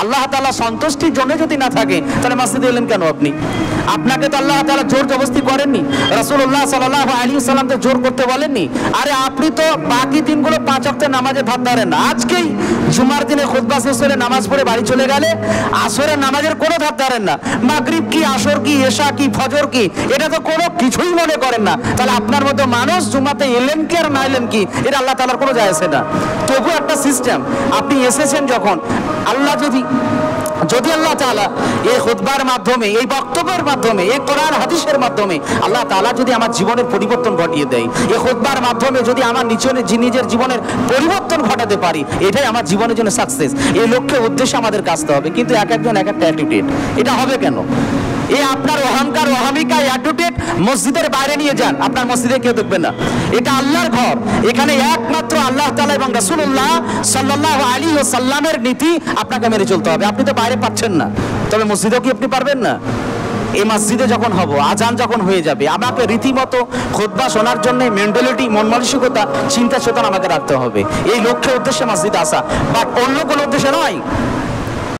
আল্লাহ তাআলা সন্তুষ্টির জন্য যদি না থাকে তাহলে মসজিদে এলেন কেন আপনি? আপনাকে তো আল্লাহ তাআলা জোর জবরদস্তি করেননি, রাসূলুল্লাহ সাল্লাল্লাহু আলাইহি ওয়াসাল্লাম তো জোর করতে বলেননি। আরে আপনি তো বাকি দিনগুলো 5 ওয়াক্ত নামাজে ধার ধারেন না, আজকেই জুমার দিনে খুতবা শেষ করে নামাজ পড়ে বাড়ি চলে গেলে আসরের নামাজের কোনো ধার ধারেন না। মাগরিব কি, আসর কি, এশা কি, ফজর কি, এটা তো কোনো কিছুই মনে করেন না। তাহলে আপনার মতো মানুষ জুমাতে এলেন কি আর না এলেন কি, এটা আল্লাহ তাআলার কোনো যায় আসে না। তবু একটা সিস্টেম, আপনি এসেছেন যখন, আল্লাহ যদি আল্লাহ তাআলা এই খুতবার মাধ্যমে, এই বক্তব্যের মাধ্যমে, এই কোরআন হাদিসের মাধ্যমে আল্লাহ তাআলা যদি আমার জীবনের পরিবর্তন ঘটিয়ে দেয়, এই খুতবার মাধ্যমে যদি আমার নিজের জীবনের পরিবর্তন ঘটাতে পারি, এটাই আমার জীবনের জন্য সাকসেস। এই লক্ষ্যে উদ্দেশ্যে আমাদের কাজটা হবে। কিন্তু এক একজন এক একটা অ্যাটিটিউড, এটা হবে কেন? এই আপনার অহংকার, অহমিকা, অ্যাটিটিউড মসজিদের বাইরে নিয়ে যান, আপনার মসজিদে কেউ দেখবে না। এটা আল্লাহর ঘর, এখানে একমাত্র আল্লাহ তাআলা এবং রাসূলুল্লাহ সাল্লাল্লাহু আলাইহি ওয়াসাল্লামের নীতি আপনাকে মেনে চলতে হবে। আপনি তো বাইরে পাচ্ছেন না, তবে মসজিদেও কি আপনি পারবেন না? এই মসজিদে যখন হব, আজান যখন হয়ে যাবে, আমাকে রীতিমতো খুতবা শোনার জন্য মেন্টালিটি, মন মানসিকতা, চিন্তা চেতনা আমাকে রাখতে হবে। এই লক্ষ্যে উদ্দেশ্যে মসজিদে আসা, বাট অন্য কোনো উদ্দেশ্যে নয়।